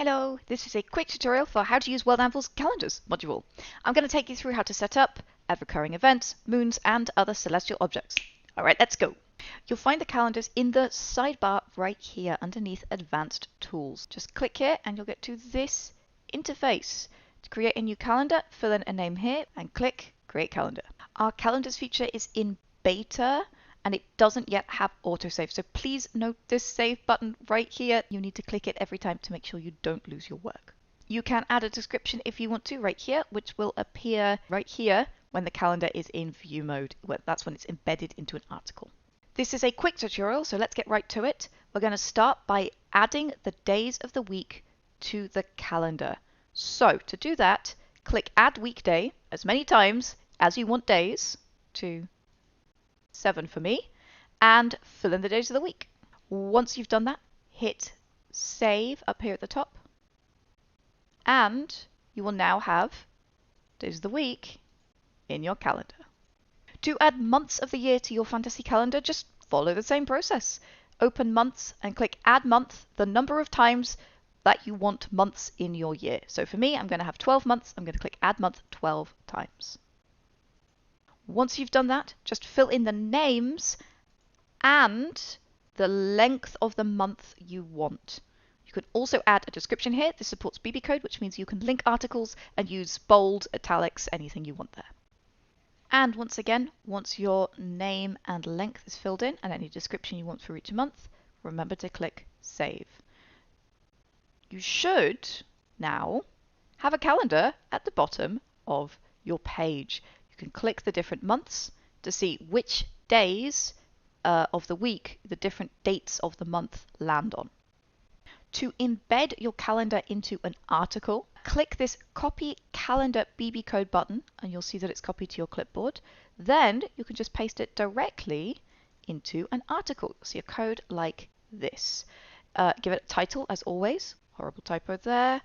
Hello, this is a quick tutorial for how to use World Anvil's Calendars module. I'm going to take you through how to set up, add recurring events, moons, and other celestial objects. Alright, let's go. You'll find the calendars in the sidebar right here underneath Advanced Tools. Just click here and you'll get to this interface. To create a new calendar, fill in a name here and click Create Calendar. Our Calendars feature is in beta and it doesn't yet have autosave. So please note this save button right here. You need to click it every time to make sure you don't lose your work. You can add a description if you want to right here, which will appear right here when the calendar is in view mode. That's when it's embedded into an article. This is a quick tutorial, so let's get right to it. We're going to start by adding the days of the week to the calendar. So to do that, click Add Weekday as many times as you want days, to 7 for me, and fill in the days of the week. Once you've done that, hit Save up here at the top, and you will now have days of the week in your calendar. To add months of the year to your fantasy calendar, just follow the same process. Open Months and click Add Month, the number of times that you want months in your year. So for me, I'm going to have 12 months. I'm going to click Add Month 12 times. Once you've done that, just fill in the names and the length of the month you want. You can also add a description here. This supports BB code, which means you can link articles and use bold, italics, anything you want there. And once again, once your name and length is filled in and any description you want for each month, remember to click Save. You should now have a calendar at the bottom of your page. You can click the different months to see which days of the week the different dates of the month land on. To embed your calendar into an article, click this Copy Calendar BB Code button and you'll see that it's copied to your clipboard. Then you can just paste it directly into an article. You'll see a code like this. Give it a title as always. Horrible typo there.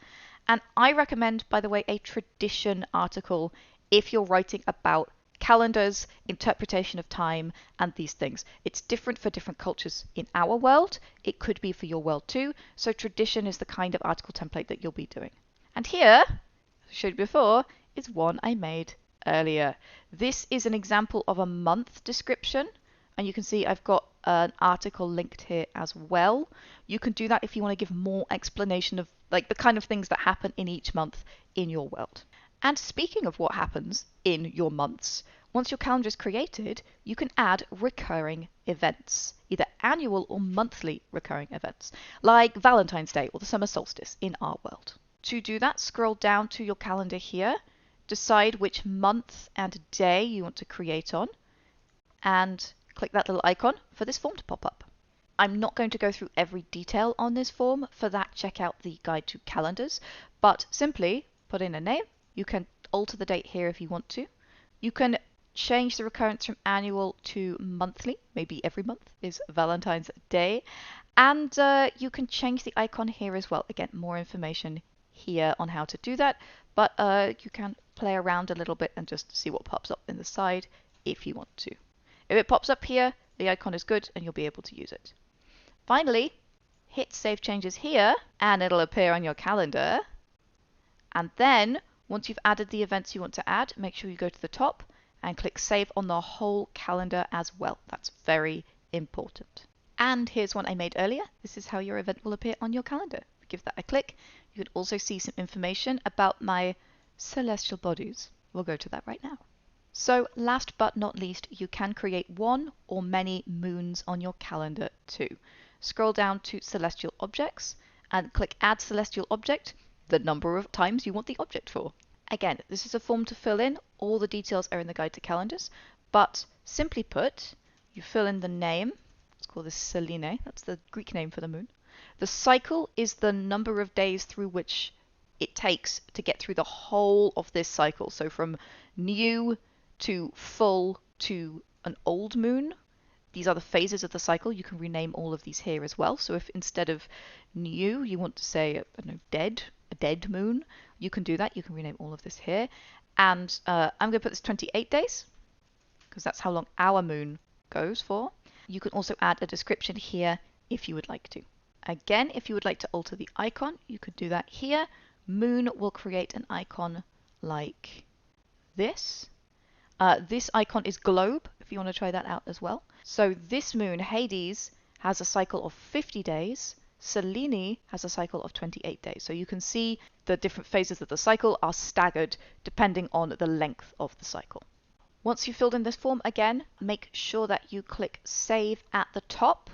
And I recommend, by the way, a tradition article if you're writing about calendars, interpretation of time, and these things. It's different for different cultures in our world. It could be for your world too. So tradition is the kind of article template that you'll be doing. And here, as I showed you before, is one I made earlier. This is an example of a month description. And you can see I've got an article linked here as well. You can do that if you want to give more explanation of like the kind of things that happen in each month in your world. And speaking of what happens in your months, once your calendar is created, you can add recurring events, either annual or monthly recurring events, like Valentine's Day or the summer solstice in our world. To do that, scroll down to your calendar here, decide which month and day you want to create on, and click that little icon for this form to pop up. I'm not going to go through every detail on this form. For that, check out the guide to calendars, but simply put in a name. You can alter the date here if you want to. You can change the recurrence from annual to monthly. Maybe every month is Valentine's Day. And you can change the icon here as well. Again, more information here on how to do that. But you can play around a little bit and just see what pops up in the side if you want to. If it pops up here, the icon is good and you'll be able to use it. Finally, hit Save Changes here and it'll appear on your calendar. And then once you've added the events you want to add, make sure you go to the top and click Save on the whole calendar as well. That's very important. And here's one I made earlier. This is how your event will appear on your calendar. Give that a click. You can also see some information about my celestial bodies. We'll go to that right now. So last but not least, you can create one or many moons on your calendar too. Scroll down to Celestial Objects and click Add Celestial Object, the number of times you want the object for. Again, this is a form to fill in. All the details are in the guide to calendars, but simply put, you fill in the name. Let's call this Selene. That's the Greek name for the moon. The cycle is the number of days through which it takes to get through the whole of this cycle. So from new to full to an old moon. These are the phases of the cycle. You can rename all of these here as well. So if instead of new, you want to say, I don't know, dead, a dead moon, you can do that. You can rename all of this here. And I'm going to put this 28 days because that's how long our moon goes for. You can also add a description here if you would like to. Again, if you would like to alter the icon, you could do that here. Moon will create an icon like this. This icon is globe, if you want to try that out as well. So this moon, Hades, has a cycle of 50 days. Selene has a cycle of 28 days. So you can see the different phases of the cycle are staggered depending on the length of the cycle. Once you've filled in this form again, make sure that you click Save at the top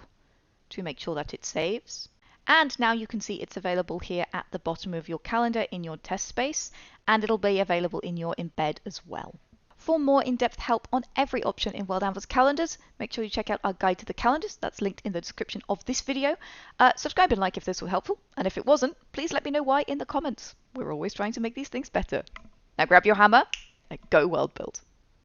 to make sure that it saves. And now you can see it's available here at the bottom of your calendar in your test space, and it'll be available in your embed as well. For more in-depth help on every option in World Anvil's calendars, make sure you check out our guide to the calendars. That's linked in the description of this video. Subscribe and like if this was helpful, and if it wasn't, please let me know why in the comments. We're always trying to make these things better. Now grab your hammer and go world build.